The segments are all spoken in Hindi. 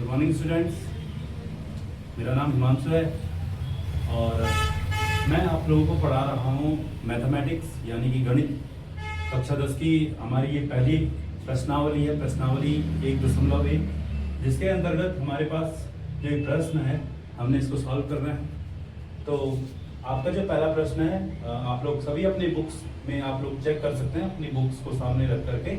मॉर्निंग स्टूडेंट्स, मेरा नाम हिमांशु है और मैं आप लोगों को पढ़ा रहा हूँ मैथमेटिक्स यानी कि गणित कक्षा 10 की हमारी ये पहली प्रश्नावली है, प्रश्नावली 1.1, जिसके अंतर्गत हमारे पास जो एक प्रश्न है हमने इसको सॉल्व करना है। तो आपका जो पहला प्रश्न है, आप लोग सभी अपने बुक्स में आप लोग चेक कर सकते हैं, अपनी बुक्स को सामने रख करके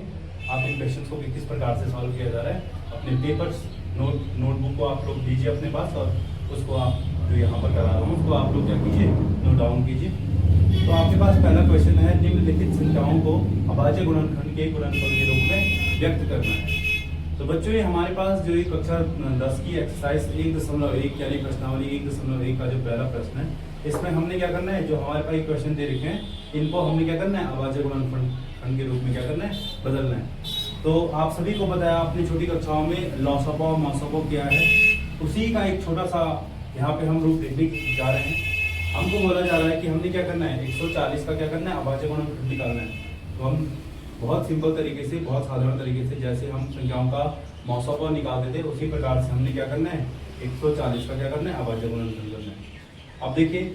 आप इन क्वेश्चंस को किस प्रकार से सॉल्व किया जा रहा है। अपने पेपर्स नोटबुक को आप लोग दीजिए अपने पास और उसको आप जो यहाँ पर करा रहा हूँ उसको आप लोग क्या कीजिए, नोट डाउन कीजिए। तो आपके पास पहला क्वेश्चन है, निम्नलिखित संख्याओं को अभाज्य गुणनखंड के गुणनफल के रूप में व्यक्त करना है। तो बच्चों ये हमारे पास जो एक कक्षा 10 की एक्सरसाइज 1.1 यानी प्रश्नावली 1.1 का जो पहला प्रश्न है, इसमें हमने क्या करना है, जो हमारे पास क्वेश्चन दे रखे हैं इनको हमने क्या करना है, अभाज्य गुणनखंड के रूप में क्या करना है, बदलना है। तो आप सभी को बताया अपनी छोटी कक्षाओं में लॉसपा मौसपा क्या है, उसी का एक छोटा सा यहाँ पे हम रूप देखने जा रहे हैं। हमको बोला जा रहा है कि हमने क्या करना है, 140 का क्या करना है, अभाज्य गुणनखंड निकालना है। तो हम बहुत सिंपल तरीके से, बहुत साधारण तरीके से, जैसे हम संख्याओं का मौसपा निकालते थे उसी प्रकार से हमने क्या करना है, 140 का क्या करना है, अभाज्य गुणनखंड करना है। अब देखिए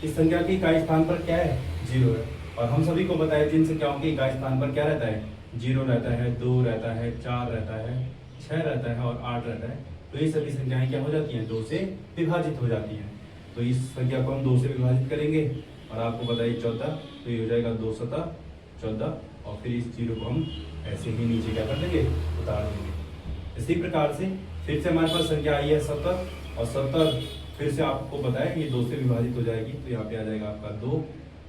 इस संख्या की इकाई स्थान पर क्या है, 0 है। और हम सभी को बताया जिन संख्याओं की इकाई स्थान पर क्या रहता है, 0 रहता है, 2 रहता है, 4 रहता है, 6 रहता है और 8 रहता है। तो ये सभी संख्याएं क्या हो जाती हैं, 2 से विभाजित हो जाती हैं। तो इस संख्या को हम 2 से विभाजित करेंगे और आपको बताइए 14, तो ये हो जाएगा 2 सता 14 और फिर इस 0 को हम ऐसे ही नीचे क्या कर देंगे, उतार देंगे। इसी प्रकार से फिर से हमारे पास संख्या आई है 70 और 70 फिर से आपको बताया ये 2 से विभाजित हो जाएगी। तो यहाँ पे आ जाएगा आपका 2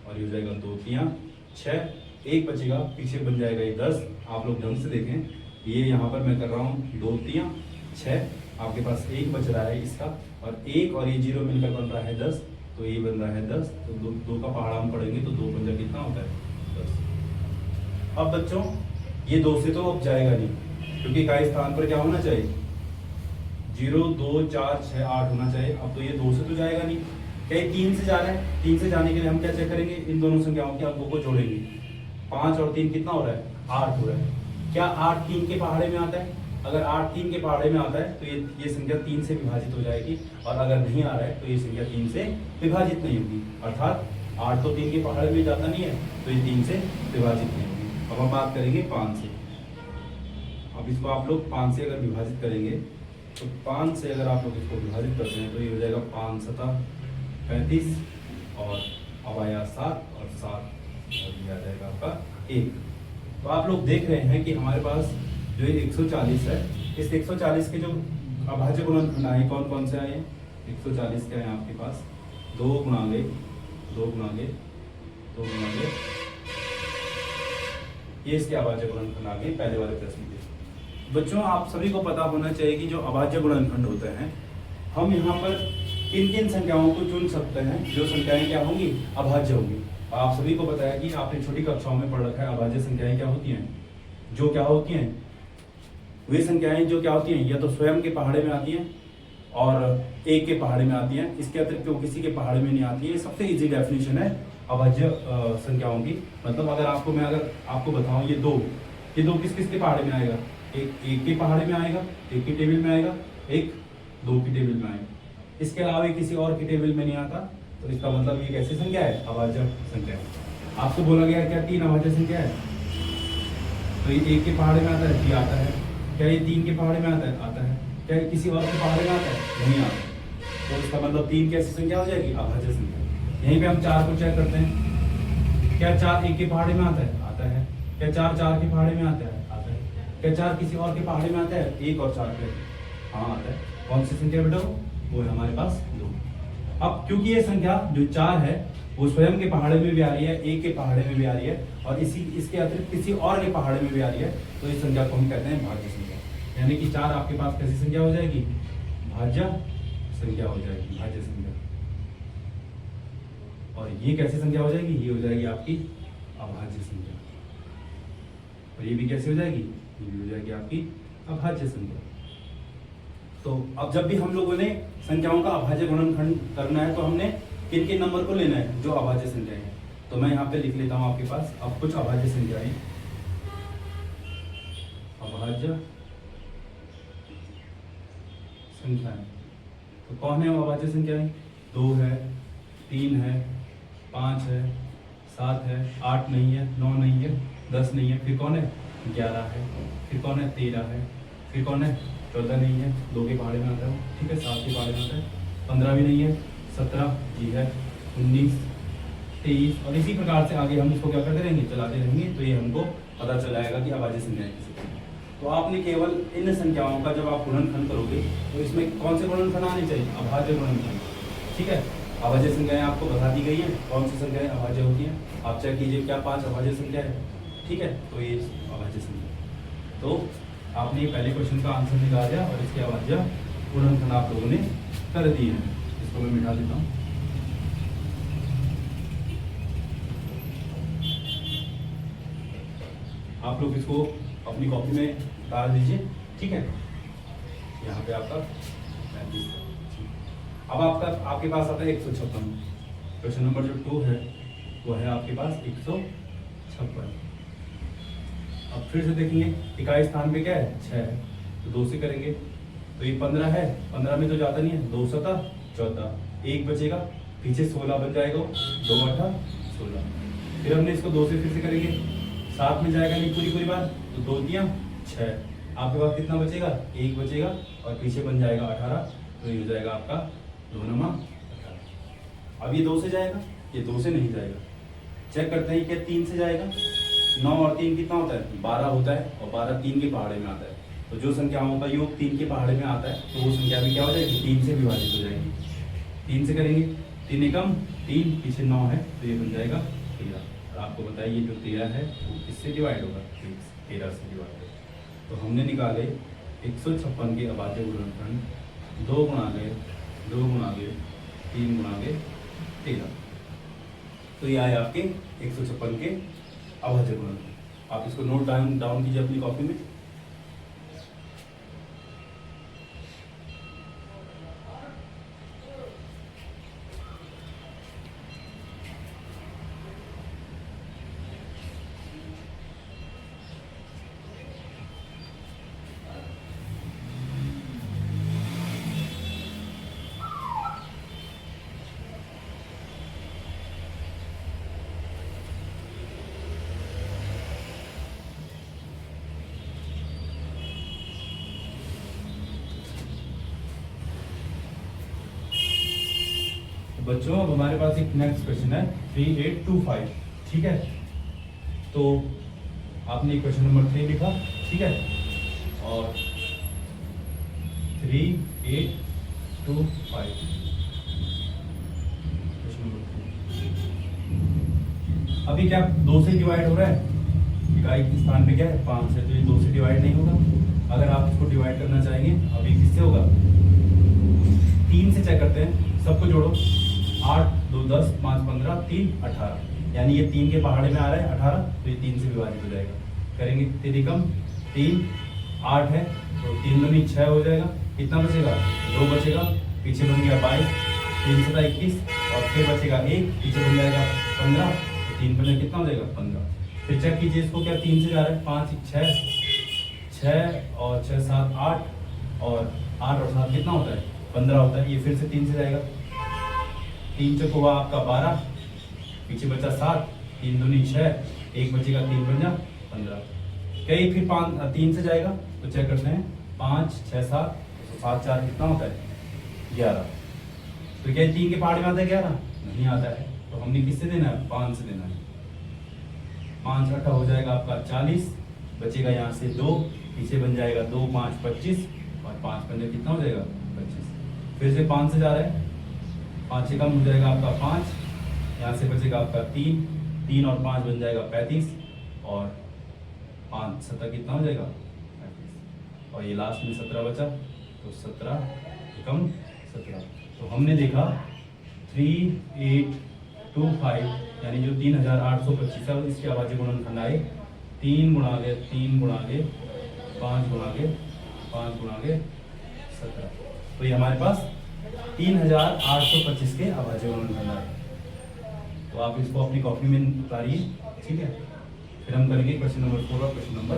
और ये हो जाएगा 2 3 6, एक बचेगा, पीछे बन जाएगा ये 10। आप लोग ढंग से देखें, ये यहाँ पर मैं कर रहा हूँ 2 3 6, आपके पास एक बच रहा है इसका और एक और ये 0 मिलकर बन रहा है 10। तो ये बन रहा है 10, तो 2 का पहाड़ा हम पढ़ेंगे तो 2 पंजा कितना होता है, 10। अब बच्चों ये 2 से तो अब जाएगा नहीं, क्योंकि इकाई स्थान पर क्या होना चाहिए, 0 2 4 6 8 होना चाहिए। अब तो ये 2 से तो जाएगा नहीं, कहीं 3 से जा रहा है। 3 से जाने के लिए हम क्या चेक करेंगे, इन दोनों संख्याओं के अंकों को जोड़ेंगे। 5 और 3 कितना हो रहा है, 8 हो रहा है। क्या 8 3 के पहाड़े में आता है? अगर 8 3 के पहाड़े में आता है तो ये संख्या 3 से विभाजित हो जाएगी, और अगर नहीं आ रहा है तो ये संख्या 3 से विभाजित नहीं होगी। अर्थात 8 तो 3 के पहाड़े में जाता नहीं है, तो ये 3 से विभाजित नहीं होगी। अब हम बात करेंगे 5 से। अब इसको आप लोग 5 से अगर विभाजित करेंगे तो 5 से अगर आप लोग इसको विभाजित करते हैं तो ये हो जाएगा 5 सता 35 और अब आया 7 और 7 और ये आ जाएगा आपका 1। तो आप लोग देख रहे हैं कि हमारे पास जो 140 है, इस 140 के जो अभाज्य गुणनखंड आए कौन कौन से आए, 140 के हैं आपके पास 2 गुणांगे 2 गुणांगे 2 गुणांगे, ये इसके अभाज्य गुणनखंड आ गए पहले वाले प्रश्न के। बच्चों आप सभी को पता होना चाहिए कि जो अभाज्य गुणनखंड होते हैं, हम यहाँ पर किन किन संख्याओं को चुन सकते हैं जो संख्याएं क्या होंगी, अभाज्य होंगी। आप सभी को पता है कि आपने छोटी कक्षाओं में पढ़ रखा है अभाज्य संख्याएं क्या होती हैं, जो क्या होती हैं, वे संख्याएं जो क्या होती हैं या तो स्वयं के पहाड़े में आती हैं और एक के पहाड़े में आती हैं, इसके अतिरिक्त वो किसी के पहाड़े में नहीं आती है। ये सबसे इजी डेफिनेशन है अभाज्य संख्याओं की। मतलब अगर आपको बताऊं ये दो किस किस के पहाड़े में आएगा, एक के पहाड़े में आएगा, एक की टेबल में आएगा, एक 2 की टेबल में आएगा। इसके अलावा किसी और की टेबल में नहीं आता, तो इसका मतलब ये कैसी संख्या है, अभाज्य संख्या है। आपको बोला गया क्या 3 अभाज्य संख्या है, तो ये 1 के पहाड़े में आता है, ये आता है। क्या ये 3 के पहाड़े में आता है, आता है। क्या ये किसी और के पहाड़े में आता है, नहीं आता। तो इसका मतलब 3 कैसी संख्या हो जाएगी, अभाज्य संख्या। यहीं पे हम 4 को चेक करते हैं, क्या 4 1 के पहाड़े में आता है, आता है। क्या 4 4 के पहाड़े में आता है, आता है। क्या 4 किसी और के पहाड़े में आता है, 1 और 4 के, हाँ आता है। कौन सी संख्या बेटा वो है हमारे पास 2। अब क्योंकि ये संख्या जो 4 है वो स्वयं के पहाड़े में भी आ रही है, एक के पहाड़े में भी आ रही है और इसके अतिरिक्त किसी और के पहाड़े में भी आ रही है, तो इस संख्या को हम कहते हैं भाज्य संख्या। यानी कि 4 आपके पास कैसी संख्या हो जाएगी, भाज्य संख्या हो जाएगी, भाज्य संख्या। और ये कैसी संख्या हो जाएगी, ये हो जाएगी आपकी अभाज्य संख्या। और ये भी कैसी हो जाएगी, ये भी हो जाएगी आपकी अभाज्य संख्या। तो अब जब भी हम लोगों ने संख्याओं का अभाज्य गुणनखंड करना है तो हमने किन किन नंबर को लेना है, जो अभाज्य संख्याएं हैं। तो मैं यहाँ पे लिख लेता हूँ आपके पास अब कुछ अभाज्य संख्याएं, अभाज्य संख्याएं। तो कौन है वो अभाज्य संख्याएं? 2 है, 3 है, 5 है, 7 है, 8 नहीं है, 9 नहीं है, 10 नहीं है, फिर कौन है? 11 है, फिर कौन है? 13 है, फिर कौन है? 14 नहीं है, 2 के पहाड़े में आता है, ठीक है, 7 के पहाड़े में आता है, 15 भी नहीं है, 17 जी है, 19, 23 और इसी प्रकार से आगे हम इसको क्या करते रहेंगे? चलाते रहेंगे, तो ये हमको पता चलाएगा कि अभाज्य संख्याएं किसे कहते हैं। तो आपने केवल इन संख्याओं का जब आप गुणनखंड करोगे तो इसमें कौन से गुणनखंड आने चाहिए? अभाज्य गुणनखंड, ठीक है। अभाज्य संख्याएं आपको बता दी गई है, कौन सी संख्याएं अभाज्य होती हैं, आप चेक कीजिए क्या 5 अभाज्य संख्या है, ठीक है। तो ये अभाज्य संख्या, तो आपने ये पहले क्वेश्चन का आंसर निकाल दिया और इसके अभाज्य गुणनखंड आप लोगों ने कर दिए हैं। इसको मैं मिटा देता हूँ। आप लोग इसको अपनी कॉपी में डाल दीजिए, ठीक है। यहाँ पे आपका 35। अब आपके पास आता है 156। क्वेश्चन नंबर जो 2 है वो है आपके पास 156। अब फिर से देखेंगे इकाई स्थान पे क्या है? 6 है, तो 2 से करेंगे। तो ये 15 है, 15 में तो जाता नहीं है, 2 7 14, 1 बचेगा, पीछे 16 बन जाएगा, 2 8 16। फिर हमने इसको 2 से फिर से करेंगे, 7 में जाएगा नहीं पूरी बार, तो 2 3 6। आपके पास कितना बचेगा? 1 बचेगा और पीछे बन जाएगा 18, तो ये हो जाएगा आपका 2 9 18। अब ये 2 से जाएगा, ये 2 से नहीं जाएगा। चेक करते हैं क्या 3 से जाएगा? 9 और 3 कितना होता है? 12 होता है, और 12 3 के पहाड़े में आता है। तो जो संख्याओं का योग 3 के पहाड़े में आता है तो वो संख्या भी क्या हो जाएगी? 3 से विभाजित हो जाएगी। 3 से करेंगे, 3 एकम 3, पीछे 9 है, तो ये बन जाएगा 13। और आपको बताइए जो 13 है वो किससे डिवाइड होगा? 13 से डिवाइड होगा। तो हमने निकाले 156 के अभाज्य गुणनखंड 2 गुणा गए 3 गुणा गए 13। तो ये आए आपके 156 के अभाज्य गुणनखंड। आप इसको नोट डाउन कीजिए अपनी कॉपी में। बच्चों अब हमारे पास एक नेक्स्ट क्वेश्चन है 3825, ठीक है। तो आपने क्वेश्चन नंबर 3 लिखा, ठीक है, और 3825 क्वेश्चन नंबर 3। अभी क्या 2 से डिवाइड हो रहा है? इकाई के स्थान पे क्या है? 5 है, तो ये 2 से डिवाइड नहीं होगा। अगर आप इसको डिवाइड करना चाहेंगे अभी किससे होगा? 3 से चेक करते हैं, सबको जोड़ो। 8 2 10 5 15 3 18, यानी ये 3 के पहाड़े में आ रहा है 18, तो ये 3 से विभाजित हो जाएगा। करेंगे 3 कम 3 8 है, तो 3 दूनी 6 हो जाएगा। कितना बचेगा? 2 बचेगा, पीछे बन गया 22, 3 7 21, और फिर बचेगा 1, पीछे बन जाएगा 15, तो 3 बने कितना हो जाएगा? 15। फिर चेक कीजिए इसको, क्या 3 से जा रहा है? 5 6 और 6 7 8, और 8 और 7 कितना होता है? 15 होता है। ये फिर से 3 से जाएगा, 3 चौक हुआ आपका 12, पीछे बचा 7, 3 दूनी 6, 1 बचेगा, 3 बन जा 15। कई फिर 3 से जाएगा, तो चेक करते हैं 5 6 7 7 4 कितना होता है? 11। तो क्या 3 के पहाड़े में आता है 11? नहीं आता है, तो हमने किससे देना है? 5 से देना है। 5 8 हो जाएगा आपका 40, बचेगा यहाँ से 2, पीछे बन जाएगा 2 5 25, और 5 पंजे कितना हो जाएगा? 25। फिर से 5 से जा रहा है, 5 से कम हो जाएगा आपका 5, यहाँ से बचेगा आपका 3 और 5 बन जाएगा 35, और 5 7 कितना हो जाएगा? 35, और ये लास्ट में 17 बचा, तो 17 कम 17। तो हमने देखा 3825 यानी जो 3825 है इसके अभाज्य गुणनखंड आए 3 गुणा के 3 गुणा के 5 गुणा के 5 गुणा के 17। तो ये हमारे पास 3825 के अभाज्य गुणनखंड आए। तो आप इसको अपनी कॉपी में उतारिए, ठीक है। फिर हम करेंगे क्वेश्चन नंबर 4 और क्वेश्चन नंबर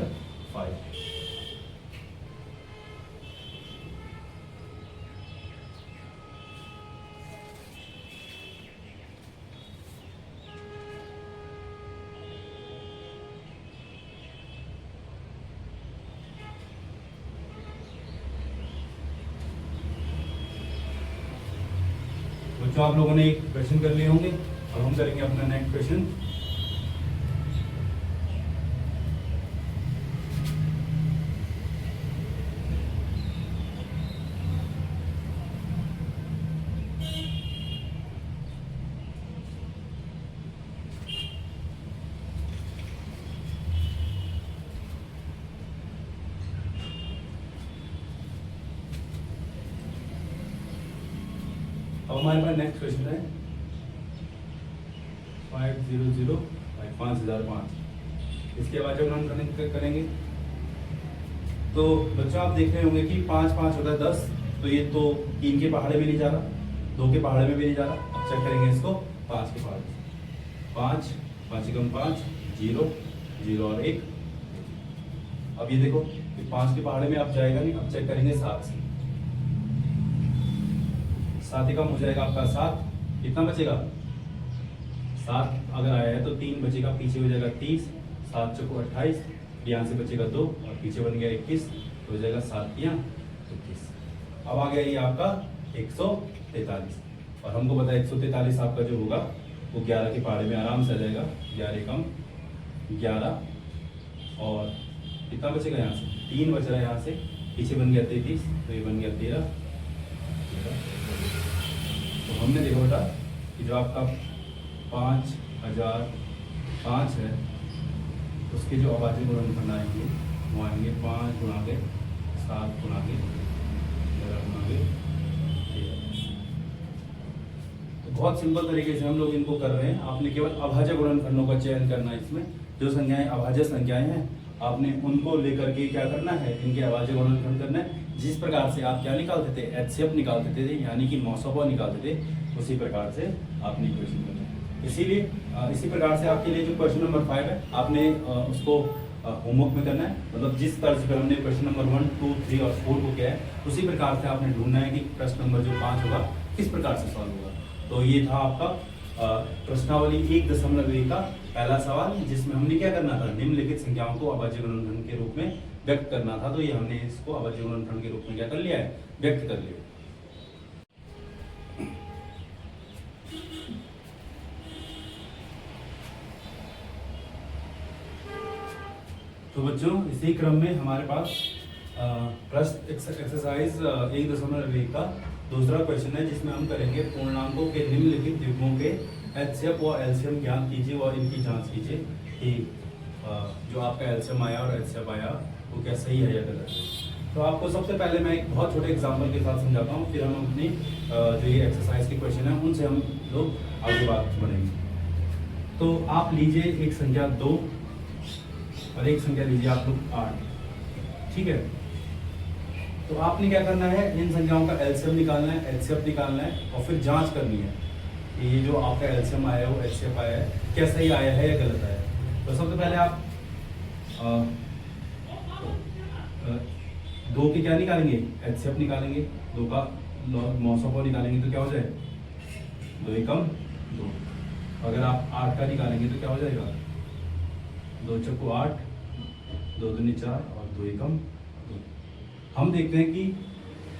5। बच्चों आप लोगों ने एक क्वेश्चन कर लिए होंगे, अब हम करेंगे अपना नेक्स्ट क्वेश्चन। अब हमारे पास नेक्स्ट क्वेश्चन है 500/5005। इसके बाद जब हम करेंगे तो बच्चों आप देख रहे होंगे कि 5 5 होता है 10, तो ये तो 3 के पहाड़े में नहीं जा रहा, 2 के पहाड़े में भी नहीं जा रहा। अब चेक करेंगे इसको 5 के पहाड़े, 5 5 एकम 5, 0 0 और 1। अब ये देखो 5 के पहाड़े में अब जाएगा नहीं। अब चेक करेंगे 7 से, 7 एकम हो जाएगा आपका 7, कितना बचेगा 7 अगर आया है तो 3 बचेगा, पीछे हो जाएगा 30, 7 चौको 28, यहाँ से बचेगा 2 और पीछे बन गया 21, तो हो जाएगा 7 या 21। अब आ गया ये आपका 143, और हमको पता है 143 आपका जो होगा वो 11 के पहाड़े में आराम से आ जाएगा। 11 एकम 11 और कितना बचेगा यहाँ से 3 बच रहा है, यहाँ से पीछे बन गया 33, तो ये बन गया 13। तो हमने देखा बेटा कि जो आपका 5005 है उसके जो अभाज्य गुणनखंड आएंगे वो आएंगे 5 गुणा के 7 गुणा के 11 गुणा के 13। तो बहुत सिंपल तरीके से हम लोग इनको कर रहे हैं। आपने केवल अभाज्य गुणनखंडों का चयन करना है। इसमें जो संख्याएं अभाज्य संख्याएं हैं आपने उनको लेकर के क्या करना है, इनके अभाज्य गुणनखंड करना है। जिस प्रकार से आप क्या निकालते थे, एचसीएफ निकालते थे, यानी कि मौसोपा निकालते थे, उसी प्रकार से आपने इक्वेशन करना है। इसीलिए इसी प्रकार से आपके लिए जो क्वेश्चन नंबर 5 है आपने उसको होमवर्क में करना है। मतलब जिस तर्ज पर हमने क्वेश्चन नंबर 1, 2, 3 और 4 को किया है उसी प्रकार से आपने ढूंढना है कि प्रश्न नंबर जो 5 होगा किस प्रकार से सॉल्व होगा। तो ये था आपका प्रश्नावली 1.1 का पहला सवाल, जिसमें हमने क्या करना था, निम्नलिखित संख्याओं को अभाज्य गुणनखंड के रूप में व्यक्त करना था। तो ये हमने इसको अभाज्य गुणनखंड के रूप में क्या कर लिया है, व्यक्त कर लिया। तो बच्चों इसी क्रम में हमारे पास प्रश्न एक्सरसाइज 1.1 का दूसरा क्वेश्चन है, जिसमें हम करेंगे पूर्णांकों के निम्नलिखित युग्मों के एचसीएफ व एलसीएम ज्ञात कीजिए और इनकी जांच कीजिए कि जो आपका एलसीएम आया और एचसीएफ आया वो क्या सही है या गलत है। तो आपको सबसे पहले मैं एक बहुत छोटे एग्जाम्पल के साथ समझाता हूँ, फिर हम अपनी जो ये एक्सरसाइज के क्वेश्चन है उनसे हम लोग आगे बात बढ़ेंगे। तो आप लीजिए एक संख्या 2 और एक संख्या लीजिए आप लोग 8, ठीक है। तो आपने क्या करना है, इन संख्याओं का एलसीएम निकालना है, एचसीएफ निकालना है और फिर जांच करनी है कि ये जो आपका एलसीएम आया है वो एचसीएफ आया है क्या सही आया है या गलत आया है। तो सबसे पहले आप 2 के क्या निकालेंगे, एचसीएफ निकालेंगे, 2 का मौसोपा निकालेंगे तो क्या हो जाए 2 एकम 2। अगर आप 8 का निकालेंगे तो क्या हो जाएगा 2 चौको 8, 2 दूनी 4 और 2 एकम 2। हम देखते हैं कि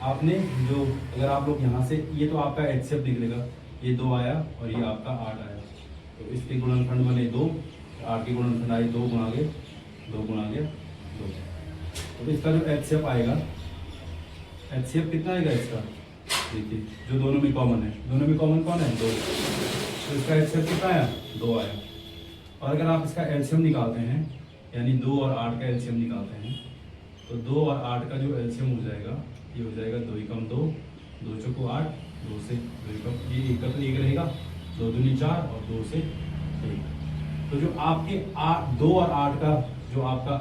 आपने जो अगर आप लोग यहाँ से ये तो आपका एचसीएफ निकलेगा, ये 2 आया और ये आपका 8 आया, तो इसके गुणनखंड बने 2, 8 के गुणनखंड आए 2 गुणा के 2 गुणा के 2। तो इसका जो एचसीएफ आएगा, एचसीएफ कितना आएगा इसका, देखिए जो दोनों में कॉमन है, दोनों में कॉमन कौन है 2, तो इसका एचसीएफ कितना आया 2 आया। और अगर आप इसका एलसीएम निकालते हैं, यानी 2 और 8 का एलसीएम निकालते हैं, तो 2 और 8 का जो एलसीएम हो जाएगा ये हो जाएगा 2 एकम 2, 2 चौको 8, 2 से 2 एकम, ये 1 का तो 1 रहेगा, 2 दूनी 4 और 2 से 1। तो जो आपके 2 और 8 का जो आपका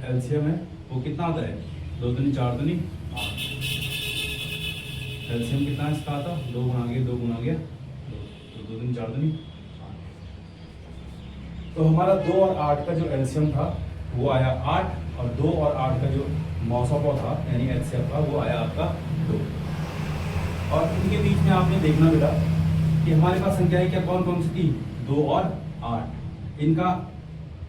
एलसीएम है वो कितना आता है 2 दूनी 4 दूनी 8। एलसीएम कितना इसका आता, 2 गुणा के 2 गुणा के 2, तो 2 दूनी 4 दूनी 8। तो हमारा 2 और 8 का जो एलसीएम था वो आया 8 और 2 और 8 का जो मौसोपा था यानी एचसीएफ था वो आया आपका 2। और इनके बीच में आपने देखना बेटा कि हमारे पास संख्याएं क्या कौन कौन सी थी 2 और 8। इनका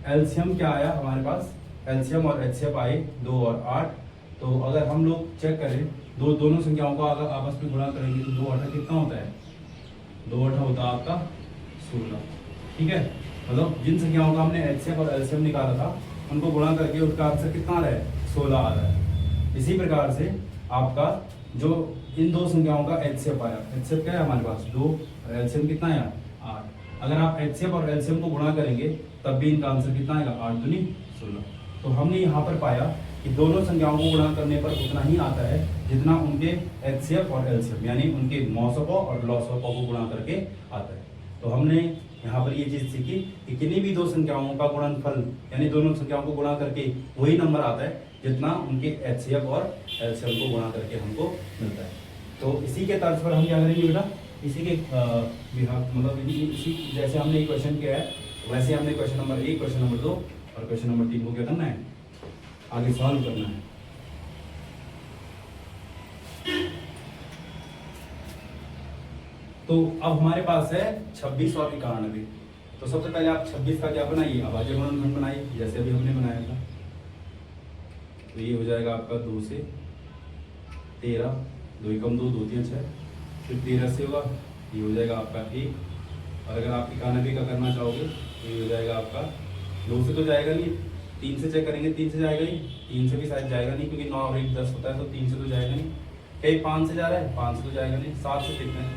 एलसीएम क्या आया हमारे पास, एलसीएम और एचसीएफ आए 2 और 8। तो अगर हम लोग चेक करें दोनों संख्याओं को अगर आपस में गुणा करेंगे तो 2 8 कितना होता है 2 8 होता है आपका 16। ठीक है, मतलब जिन संख्याओं का हमने एचसीएफ और एलसीएम निकाला था उनको गुणा करके उसका आंसर कितना आ रहा है, 16 आ रहा है। इसी प्रकार से आपका जो इन दो संख्याओं का एचसीएफ आया, एचसीएफ क्या है हमारे पास 2 और एलसीएम कितना आया 8। अगर आप एचसीएफ और एलसीएम को गुणा करेंगे तब भी इनका आंसर कितना आएगा, 8 दूनी 16। तो हमने यहाँ पर पाया कि दोनों संख्याओं को गुणा करने पर उतना ही आता है जितना उनके एचसीएफ और एलसीएम यानी उनके मौसों और लॉसों को गुणा करके आता है। तो हमने यहाँ पर ये चीज सीखी कि किन्हीं भी दो संख्याओं का गुणनफल यानी दोनों संख्याओं को गुणा करके वही नंबर आता है जितना उनके एचसीएफ और एलसीएम को गुणा करके हमको मिलता है। तो इसी के तर्ज पर हम क्या करेंगे बेटा, इसी के मतलब इसी जैसे हमने क्वेश्चन किया है वैसे हमने क्वेश्चन नंबर 1, क्वेश्चन नंबर 2 और क्वेश्चन नंबर 3 को क्या करना है, आगे सॉल्व करना है। तो अब हमारे पास है 26 और 91। तो सबसे पहले आप 26 का क्या बनाइए, अभाज्य गुणनखंड बनाइए जैसे अभी हमने बनाया था। तो ये हो जाएगा आपका 2 से 13, 2 एकम 2, 2 3 6, फिर 13 से होगा ये हो जाएगा आपका 1। और अगर आप 91 का करना चाहोगे तो ये हो जाएगा आपका 2 से तो जाएगा नहीं, 3 से चेक करेंगे 3 से जाएगा नहीं, 3 से भी शायद जाएगा नहीं क्योंकि 9 और 1 10 होता है तो 3 से तो जाएगा नहीं। कहीं 5 से जा रहा है, 5 से तो जाएगा नहीं। 7 से देखते हैं,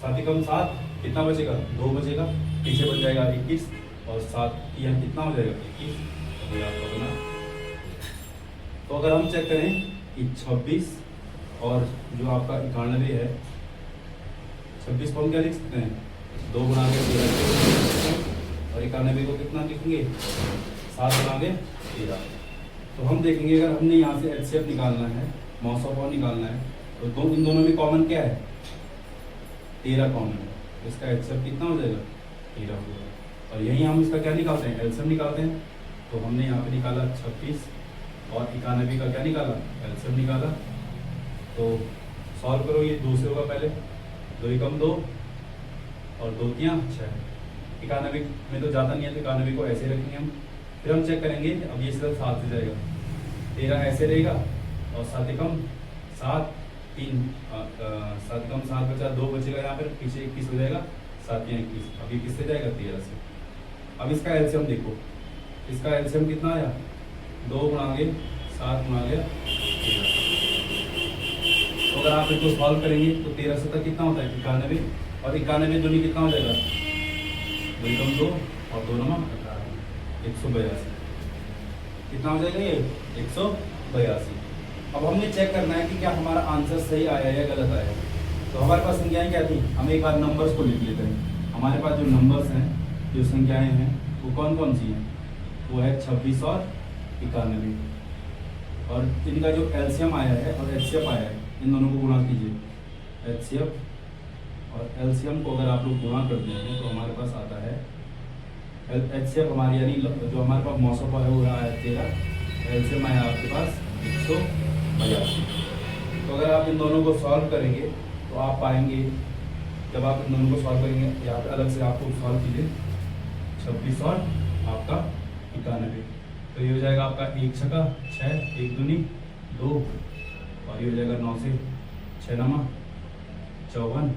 7 एकम 7 कितना बचेगा, 2 बचेगा, पीछे बन जाएगा 21 और 7 यहाँ कितना हो जाएगा 21 आपका बना। तो अगर हम चेक करें कि 26 और जो आपका 91 है, 26 को हम क्या लिख सकते हैं 2 गुणा के 13 और 91 को कितना लिखेंगे 7 गुणा के 13। तो हम देखेंगे अगर हमने यहाँ से एचसीएफ निकालना है, मौसम और निकालना है तो इन दोनों में कॉमन क्या है 13 कॉमन है, तो इसका एचसीएफ कितना हो जाएगा 13 हो जाएगा। और यही हम इसका क्या निकालते हैं, एलसीएम निकालते हैं। तो हमने यहाँ पे निकाला 26 और 91 का क्या निकाला, एलसीएम निकाला। तो सॉल्व करो, ये 2 से होगा पहले, 2 एकम 2 और 2 3 6। 91 में तो ज़्यादा नहीं है तो 91 को ऐसे रखेंगे हम। फिर हम चेक करेंगे, अब ये सिर्फ 7 से जाएगा, 13 ऐसे रहेगा और 7 एकम 7 3 7 एकम 7 बचा, 2 बचेगा यहाँ पर, पीछे 21 हो जाएगा, 7 या 21। अब ये किससे जाएगा 13 से। अब इसका एलसीएम देखो, इसका एलसीएम कितना आया 2 गुणा के 7 गुणा के 13। तो अगर आप इसको सॉल्व करेंगे तो 13 से तक कितना होता है 91 और 91 दूनी कितना हो जाएगा 2 एकम 2 और 2 9 18 182 कितना हो जाएगा ये 182। अब हमने चेक करना है कि क्या हमारा आंसर सही आया या गलत आया। तो हमारे पास संख्याएं क्या थी, हम एक बार नंबर्स को लिख लेते हैं। हमारे पास जो नंबर्स हैं, जो संख्याएं हैं वो कौन कौन सी हैं, वो है 26 और 91। और इनका जो एलसीएम आया है और एचसीएफ आया है इन दोनों को गुणा कीजिए। एचसीएफ और एलसीएम को अगर आप लोग गुणा करते हैं तो हमारे पास आता है एचसीएफ हमारी यानी जो हमारे पास मौसम है वो आया 13, एलसीएम आया आपके पास 182। तो अगर आप इन दोनों को सॉल्व करेंगे तो आप पाएंगे, जब आप इन दोनों को सॉल्व करेंगे यहाँ पे अलग से आपको सॉल्व कीजिए 26 और आपका 91। तो ये हो जाएगा आपका 1 छका 6, 1 दूनी 2 और ये हो जाएगा 9 से 6 9 54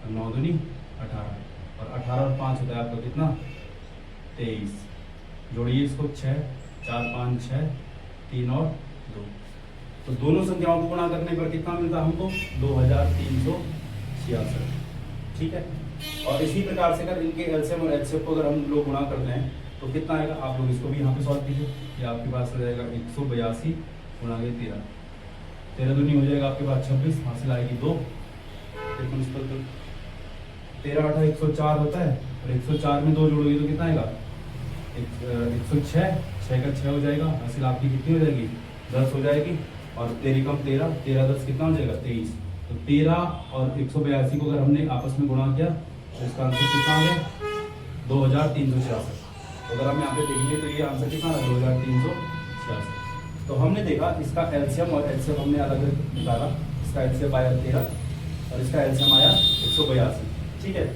और 9 दूनी 18 और 18 और 5 होता है आपका कितना 23। जोड़िए इसको 6 4 5 6 3 और 2। तो दोनों संख्याओं को गुणा करने पर कितना मिलता है हमको 2366। ठीक है, और इसी प्रकार से अगर इनके एलसीएम और एचसीएफ को अगर हम लोग गुणा करते हैं तो कितना आएगा, आप लोग इसको भी यहाँ पे सॉल्व कीजिए। ये आपके पास हो जाएगा 182 गुणा के 13, 13 दूनी हो जाएगा आपके पास 26, हासिल आएगी 2। 13 8 104 होता है और 104 में 2 जोड़ोगे तो कितना आएगा 106, 6 का 6 हो जाएगा, हासिल आपकी कितनी हो जाएगी 10 हो जाएगी। और 13 कम 13, 13 10 कितना हो जाएगा 23। तो 13 और 182 को अगर हमने आपस में गुणा किया तो इसका आंसर कितना आ गया 2366। तो अगर हम यहाँ पे देखेंगे तो ये आंसर कितना है 2366। तो हमने देखा इसका एलसीएम और एचसीएफ हमने अलग अलग निकाला। इसका एलसीएम आया 13 और इसका एलसीएम आया 182। ठीक है,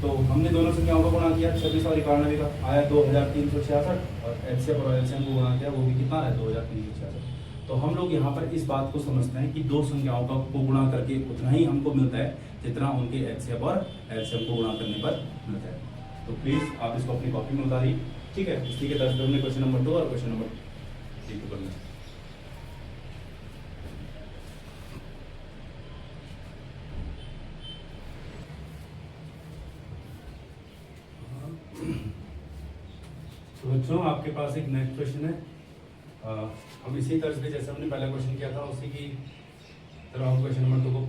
तो हमने दोनों संख्याओं को गुणा किया 26 और 91 का आया 2366 और एचसीएफ और एलसीएम को गुणा किया वो भी कितना है 2366। तो हम लोग यहाँ पर इस बात को समझते हैं कि दो संख्याओं का को गुणा करके उतना ही हमको मिलता है जितना उनके एचसीएफ और एलसीएम को गुणा करने पर मिलता है। तो प्लीज आप इसको अपनी कॉपी में उतारिए, ठीक है। इसी के तर्ज पे हमने क्वेश्चन नंबर 2 और क्वेश्चन नंबर 3 को करना है। तो बच्चों आपके पास एक नेक्स्ट क्वेश्चन है। हम इसी तर्ज पे जैसे हमने पहला क्वेश्चन किया था उसी की तरह हम क्वेश्चन नंबर 2 को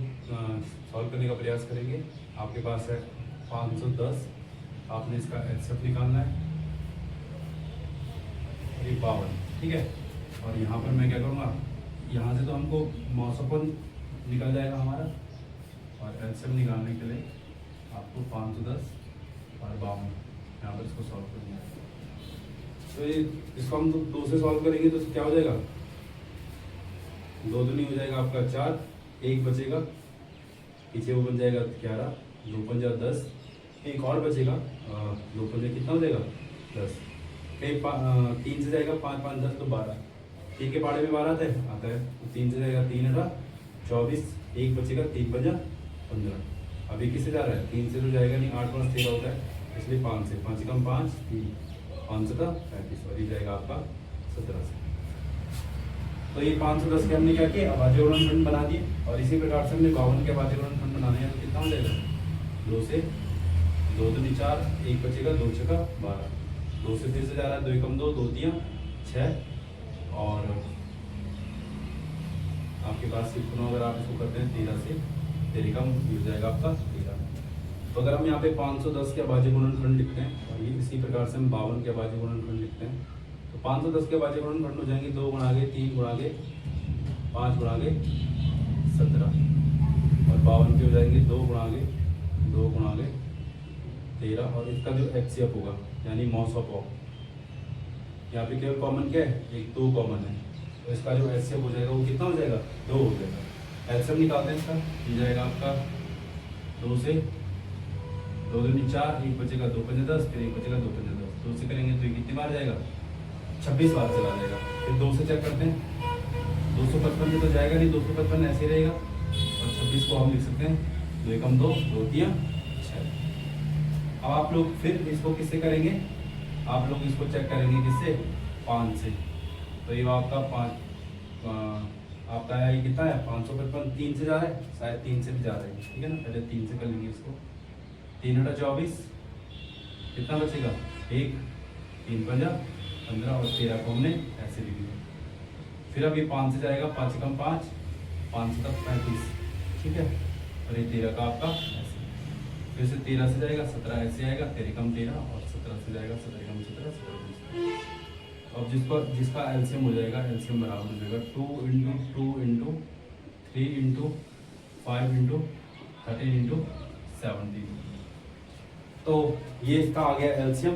सॉल्व करने का प्रयास करेंगे। आपके पास है 510, आपने इसका एचसीएफ निकालना है 52, ठीक है। और यहाँ पर मैं क्या करूँगा, यहाँ से तो हमको मौसपन निकल जाएगा हमारा, और एचसीएफ निकालने के लिए आपको 510 और 52 यहाँ पर इसको सॉल्व करना है। तो ये इसको हम 2 से सॉल्व करेंगे तो क्या हो जाएगा, 2 दूनी हो जाएगा आपका 4, 1 बचेगा, पीछे वो बन जाएगा 11, 2 पंजा 10, एक और बचेगा 2 पंजा कितना हो जाएगा 10, फिर 3 से जाएगा 5 5 10 तो 12, 3 के पाड़े में 12 आता है तो 3 से जाएगा 3 18 24, 1 बचेगा 3 पंजा 15। अभी किससे जा रहा है, 3 से तो जाएगा नहीं, 8 5 13 होता है, इसलिए 5 से 5 कम 5 3 5 से 35 और ये जाएगा आपका 17 से। तो ये 510 के हमने क्या किया, अभाज्य गुणनखंड बना दिए, और इसी प्रकार से हमने 52 के अभाज्य गुणनखंड बनाने हैं तो कितना हो जाएगा, 2 से 2 दूनी 4, 1 बचेगा 2 छक्का 12, 2 से फिर से जा रहा है 2 कम 2 2 तियां 6, और आपके पास कितना, अगर आप इसको करते हैं 13 से 13 कम हो जाएगा आपका 13। तो अगर हम यहाँ पे 510 के अभाज्य गुणनखंड लिखते हैं और ये इसी प्रकार से हम 52 के अभाज्य गुणनखंड लिखते हैं तो 510 के अभाज्य गुणनखंड हो जाएंगे 2 गुणा के 3 गुणा के 5 गुणा के 17, और 52 के हो जाएंगे 2 गुणा के 13, और इसका जो एचसीएफ होगा यानी मॉस ऑफ ऑफ, यहाँ पे केवल कॉमन क्या है, एक 2 कॉमन है, तो इसका जो एचसीएफ हो जाएगा वो कितना हो जाएगा, 2 हो जाएगा। एचसीएफ निकालते हैं इसका, ये जाएगा आपका 2 से 2 दूनी 4, 1 बचेगा 2 पंजा 10, फिर 1 बचेगा 2 पंजा 10, 2 से करेंगे तो ये कितनी बार जाएगा, 26 बार चला जाएगा। फिर 2 से चेक करते हैं, 255 में तो जाएगा नहीं, 255 ऐसे ही रहेगा, और 26 को हम लिख सकते हैं 2 कम 2 2 तियां 6। अब आप लोग फिर इसको किससे करेंगे, आप लोग इसको चेक करेंगे किससे, 5 से। तो ये आपका 5 आपका है, ये कितना है 555, 3 से जा रहा है, शायद 3 से भी जा रहा है, ठीक है ना। पहले 3 से कर लेंगे इसको, 3 × 24 कितना बचेगा 1, 3 पंजा 15, और 13 को हमने ऐसे लिख लिया। फिर अब ये 5 से जाएगा, 5 कम 5 5 से 35, ठीक है, और ये 13 का आपका ऐसे, फिर से 13 से जाएगा 17 ऐसे आएगा, 13 कम 13, और 17 से जाएगा 17 कम 17 17। अब जिसका एलसीएम हो जाएगा, एलसीएम बराबर हो जाएगा 2 × 2 × 3 × 5 × 13 × 17। तो ये इसका आ गया एलसीएम,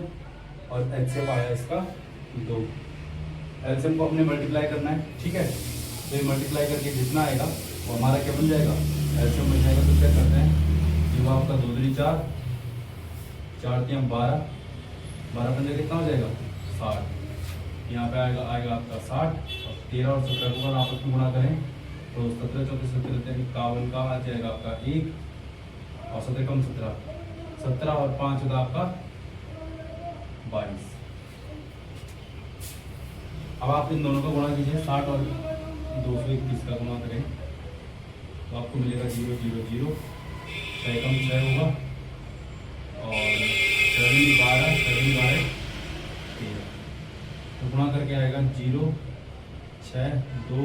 और एचसीएफ आया इसका 2। एलसीएम को हमने मल्टीप्लाई करना है, ठीक है। तो ये मल्टीप्लाई करके जितना आएगा वो हमारा क्या बन जाएगा, एलसीएम बन जाएगा। तो चेक करते हैं, ये आपका 2 दूनी 4, 4 तियां 12, 12 पंजा कितना हो जाएगा 60, यहाँ पे आएगा आपका 60, और 13 और 17 को अगर आपस में गुणा करें तो 17 24 17 51 का आ जाएगा आपका 1, और 17 कम 17 और 5 होगा आपका 22। अब आप इन दोनों का गुणा कीजिए, 60 और 221 का गुणा करें तो आपको मिलेगा 0 0 0, 6 कम 6 होगा, और 7 12 13, तो गुणा करके आएगा 0 6 2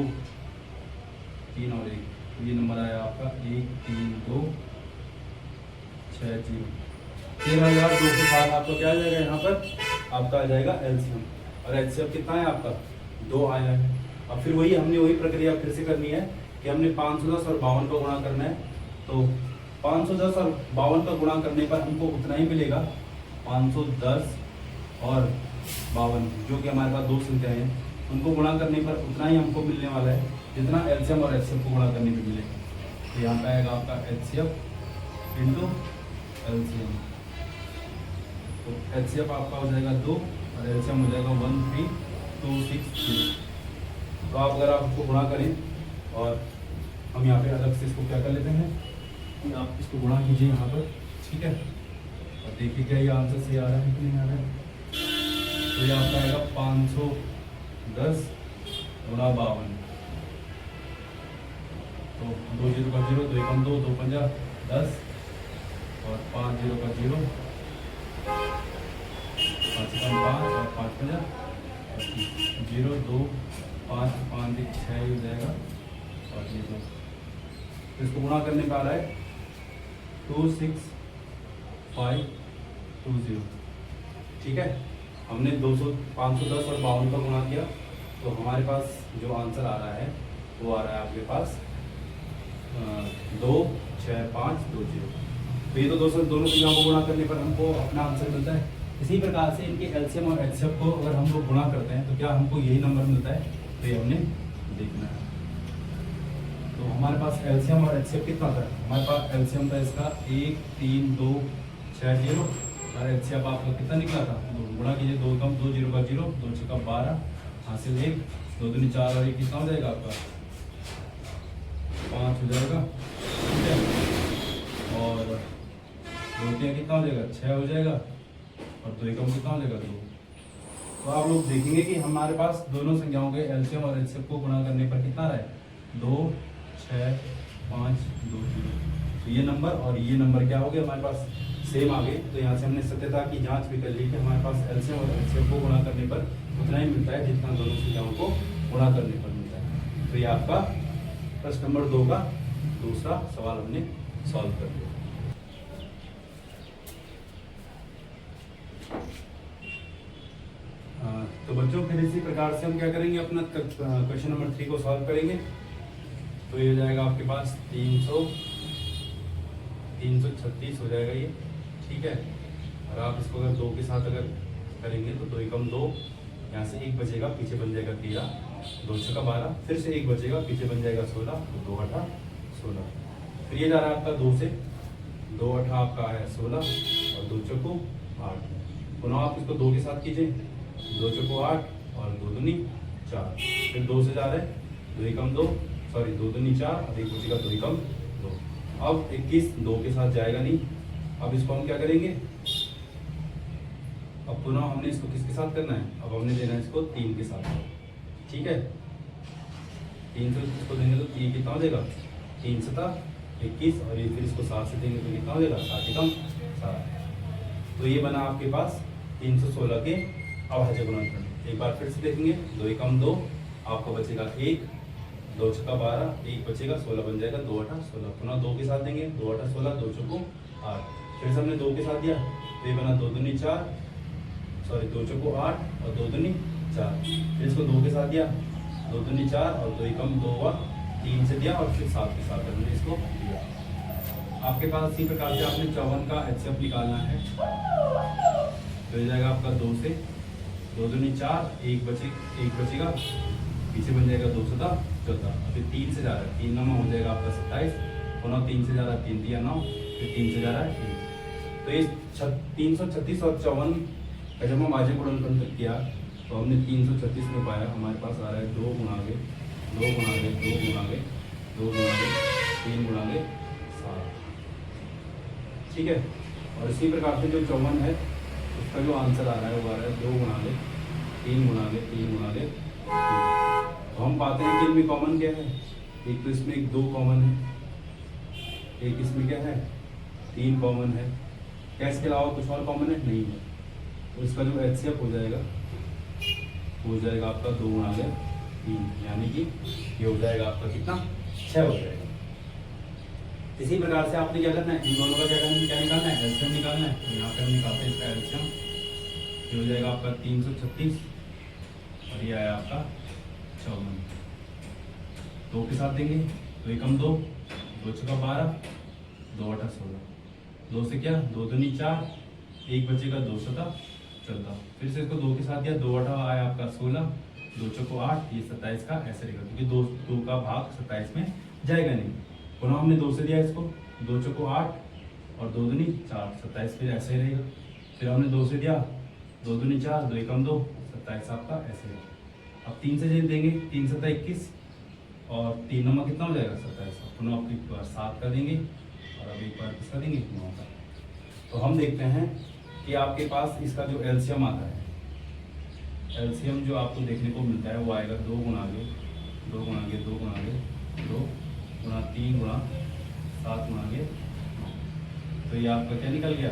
3 और 1, तो ये नंबर आया आपका 1 3 2 6 0, 13,260 आपको क्या आ जाएगा, यहाँ पर आपका आ जाएगा एलसीएम, और एचसीएफ कितना है आपका 2 आया है। अब फिर हमने वही प्रक्रिया फिर से करनी है कि हमने 510 और 52 का गुणा करना है। तो 510 और 52 का गुणा करने पर हमको उतना ही मिलेगा, 510 और 52 जो कि हमारे पास 2 संख्याएं हैं, उनको गुणा करने पर उतना ही हमको मिलने वाला है जितना एलसीएम और एचसीएफ को गुणा करने पर मिलेगा। तो यहाँ पे आएगा आपका एचसीएफ इंटू एलसीएम, तो एचसीएफ आपका हो जाएगा 2 और एलसीएम हो जाएगा 13260। तो आप अगर आप इसको गुणा करें, और हम यहाँ पे अलग से इसको क्या कर लेते हैं कि आप इसको गुणा कीजिए यहाँ पर, ठीक है। और देखिए क्या ये आंसर सही आ रहा है कि नहीं आ रहा है। तो ये आपका आएगा 510 गुणा 52। तो 2 0 का 0, 2 एकम 2, 2 पंजा 10, और 5 0 का 0, 5 एकम 5, और 5 पंजा 0, 2 5 5 1 6 हो जाएगा, और ये 2। तो इसको गुणा करने पे आ रहा है 26520, ठीक है। हमने 510 और 52 का गुणा किया, तो हमारे पास जो आंसर आ रहा है वो आ रहा है आपके पास 26520। तो ये तो दोनों संख्याओं को गुणा करने पर हमको अपना आंसर मिलता है। इसी प्रकार से इनके एलसीएम और एचसीएफ को अगर हम लोग गुणा करते हैं तो क्या हमको यही नंबर मिलता है, तो ये हमने देखना है। तो हमारे पास एलसीएम और एचसीएफ कितना था, हमारे पास एलसीएम था इसका 1 3 2 6 0, और एचसीएफ आपका कितना निकला था, गुणा कीजिए 2 कम 2 0 का 0, 2 6 का 12, हासिल 1, 2 दूनी 4, और 1 कितना हो जाएगा आपका 5 हो जाएगा, ठीक है। और 2 3 कितना हो जाएगा 6 हो जाएगा, और 2 एकम कितना हो जाएगा 2। तो आप लोग देखेंगे कि हमारे पास दोनों संख्याओं के एलसीएम और एचसीएफ को गुणा करने पर कितना रहा है 2 6 5 2 0। तो ये नंबर और ये नंबर क्या हो गया हमारे पास सेम आ गए। तो यहाँ से हमने सत्यता की जांच भी कर ली कि हमारे पास एलसीएम और एचसीएफ को गुणा करने पर उतना ही मिलता है जितना दोनों संख्याओं को गुणा करने पर मिलता है। तो ये आपका प्रश्न नंबर 2 का दूसरा सवाल हमने सॉल्व कर दिया। तो बच्चों फिर इसी प्रकार से हम क्या करेंगे, अपना क्वेश्चन नंबर 3 को सॉल्व करेंगे। तो ये हो जाएगा आपके पास 336 हो जाएगा ये, ठीक है। और आप इसको अगर 2 के साथ अगर करेंगे तो 2 एकम 2, यहाँ से 1 बचेगा, पीछे बन जाएगा 13, 2 6 का 12, फिर से 1 बचेगा, पीछे बन जाएगा 16, तो 2 8 16। फिर ये जा रहा है आपका 2 से, 2 8 आपका है 16, और 2 चौको 8। पुनः आप इसको 2 के साथ कीजिए, 2 चौको 8, और 2 दूनी 4। फिर 2 से जा रहे हैं 2 एकम 2, सॉरी 2 दूनी 4, और 1 बचेगा 2 एकम 2। अब 21 2 के साथ जाएगा नहीं, अब इसको हम क्या करेंगे, अब पुनः हमने इसको किसके साथ करना है, अब हमने देना है इसको 3 के साथ, ठीक है। 3 से इसको देंगे तो 3 कितना हो जाएगा 3 7 21, और ये फिर इसको 7 से देंगे तो कितना हो जाएगा 7 एकम 7। तो ये बना आपके पास 316 के अभाज्य गुणनखंड। एक बार फिर से देखेंगे, 2 एकम 2, आपका बचेगा 1, 2 6 का 12, 1 बचेगा 16 बन जाएगा, 2 8 16। पुनः 2 के साथ देंगे, 2 8 16, 2 चौको 8। फिर से हमने 2 के साथ दिया तो ये बना 2 दूनी 4, सॉरी 2 चौको 8, और 2 दूनी 4। फिर इसको 2 के साथ दिया, 2 दूनी 4, और 2 एकम 2 हुआ, 3 से दिया, और फिर 7 के साथ हमने इसको दिया। आपके पास इसी प्रकार से आपने 54 का एचसीएफ निकालना है। तो हो जाएगा आपका 2 से, 2 दूनी 4, 1 बचेगा, पीछे बन जाएगा 2 7 14। फिर 3 से जा रहा है, 3 9 हो जाएगा आपका 27, पुनः 3 से जा रहा है 3 3 9, फिर 3 से जा रहा है 3। तो ये 336 और 54 का जब हम अभाज्य गुणनखंड किया तो हमने 336 में पाया हमारे पास आ रहा है 2 गुणा के 2 गुणा के 2 गुणा के 2 गुणा के 3 गुणा के 7, ठीक है। और इसी प्रकार से जो 54 है उसका जो आंसर आ रहा है वो आ रहा है 2 गुणा के 3 गुणा के 3 गुणा के 3। तो हम पाते हैं कि इनमें कॉमन क्या है, एक तो इसमें 2 कॉमन है, एक इसमें क्या है 3 कॉमन है, क्या इसके अलावा कुछ और कॉमन है नहीं है। तो इसका जो एचसीएफ हो जाएगा आपका 2 गुणा के 3, यानी कि ये हो जाएगा आपका कितना 6 हो जाएगा। इसी प्रकार से आपने क्या करना है, इन दोनों का क्या निकालना है, एलसीएम निकालना है। तो यहाँ पे हम निकालते हैं इसका एलसीएम, ये हो जाएगा आपका 336, और ये आया आपका 54। 2 के साथ देंगे, 2 एकम 2, 2 6 का 12, 2 8 16। 2 से क्या 2 दूनी 4, 1 बचेगा 2 7 14। फिर से इसको 2 के साथ दिया, 2 8 आया आपका 16, 2 चौको 8, ये 27 का ऐसे रहेगा, क्योंकि 2 का भाग 27 में जाएगा नहीं। पुनः हमने 2 से दिया इसको, 2 चौको 8, और 2 दूनी 4, 27 फिर ऐसे ही रहेगा। फिर हमने 2 से दिया, 2 दूनी 4, 2 एकम 2, 27 आपका ऐसे रहेगा। अब 3 से देंगे, 3 7 21 और 3 नंबर कितना हो जाएगा 27। पुनः आपको एक बार 7 का देंगे और अब एक बार किसका देंगे 9 का। तो हम देखते हैं कि आपके पास इसका जो एलसीएम आता है, एलसीएम जो आपको देखने को मिलता है वो आएगा 2 गुना आगे 2 गुना आगे 2 गुना आगे 2 गुना 3 गुना 7 गुना आगे। तो ये आपका क्या निकल गया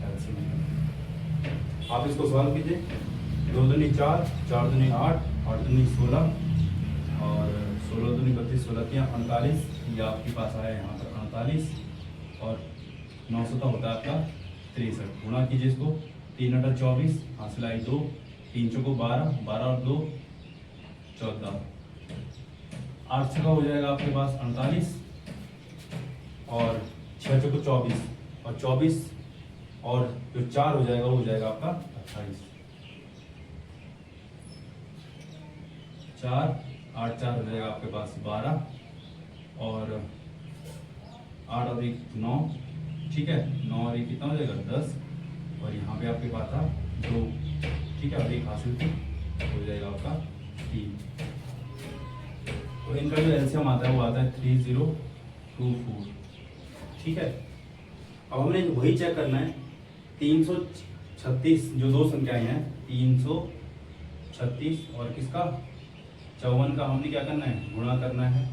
एलसीएम। आप इसको सॉल्व कीजिए। 2 दूनी 4, 4 दूनी 8, 8 दूनी 16 और 16 दूनी 32, 16 3 48। ये आपके पास आया यहाँ पर 48 और 900 होता है आपका 63। गुणा कीजिए इसको। 3 8 24, हासिल आई 2, 3 चौको 12, 12 और 2 14, 8 छक्का हो जाएगा आपके पास 48 और 6 चौको 24 और 24 और जो 4 हो जाएगा वो हो जाएगा आपका 28। 4 8 4 हो जाएगा आपके पास 12 और 8 और 1 9, ठीक है। 9 और 1 कितना हो जाएगा 10 और यहाँ पे आपके पास था 2, ठीक है। और 1 हासिल थी हो जाएगा आपका 3। तो इनका जो एलसीएम आता है वो आता है 3024, ठीक है। अब हमने वही चेक करना है 336 जो दो संख्याएं हैं 336 और किसका 54 का हमने क्या करना है गुणा करना है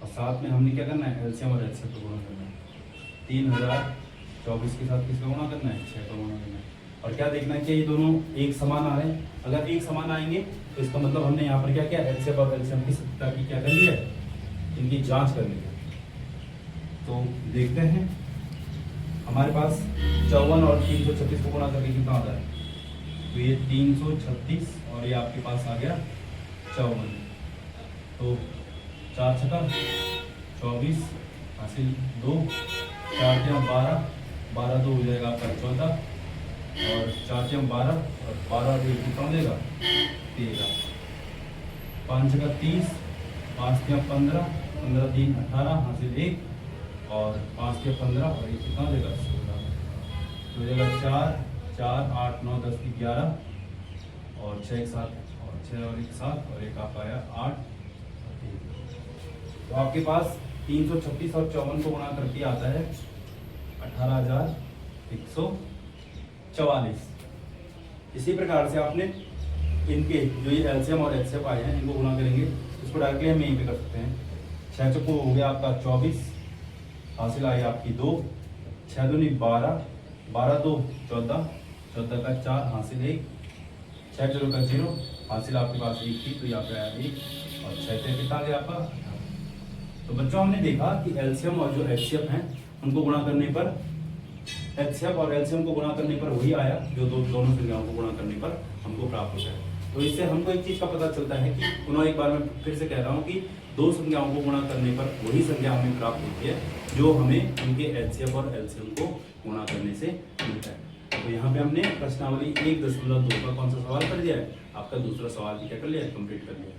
और साथ में हमने क्या करना है एलसीएम और एचसीएफ को गुणा करना है। 3024 के साथ किसका गुणा करना है 6 का गुणा करना है। और क्या देखना है कि ये दोनों एक समान आ रहे हैं। अगर एक समान आएंगे तो इसका मतलब हमने यहाँ पर क्या किया एलसीएम और एलसीएम की सत्यता की क्या कर लिया है इनकी जांच कर ली है। तो देखते हैं हमारे पास 54 और 336 को गुणा करके कितना आता है। तो ये 336 और ये आपके पास आ गया 54। तो 4 छक्का 24 हासिल 2, 4 3 12, 12 2 हो जाएगा आपका 14 और 4 3 12 और 12 और 1 कितना हो जाएगा 13। 5 छक्का 30, 5 3 15, 15 3 18 हासिल 1 और 5 के 15 और 1 कितना हो जाएगा 16। तो हो जाएगा 4 4 8 9 10 11 और 6 1 7 और 6 और 1 7 और 1 आप आया 8। तो आपके पास 336 और 54 को गुणा करके आता है 18,144। इसी प्रकार से आपने इनके जो ये एलसीएम और एचसीएफ आए हैं इनको गुणा करेंगे इसको डायरेक्टली हम यहीं पे कर सकते हैं। 6 चौको हो गया आपका 24 हासिल आई आपकी 2, 6 दूनी 12, 12 2 14, 14 का 4 हासिल 1, 6 0 का 0 हासिल आपके पास 1 थी तो यहाँ पे आया 1 और 6 से कितना गया आपका। तो बच्चों हमने देखा कि एलसीएम और जो एचसीएफ हैं उनको गुणा करने पर एचसीएफ और एलसीएम को गुणा करने पर वही आया जो दोनों संख्याओं को गुणा करने पर हमको प्राप्त होता है। तो इससे हमको एक चीज का पता चलता है कि पुनः एक बार मैं फिर से कह रहा हूँ कि दो संख्याओं को गुणा करने पर वही संख्या हमें प्राप्त होती है जो हमें उनके एचसीएफ और एलसीएम को गुणा करने से मिलता है। तो यहाँ पे हमने प्रश्नावली 1.2 का कौन सा सवाल कर दिया है आपका दूसरा सवाल भी क्या कर लिया कंप्लीट कर लिया।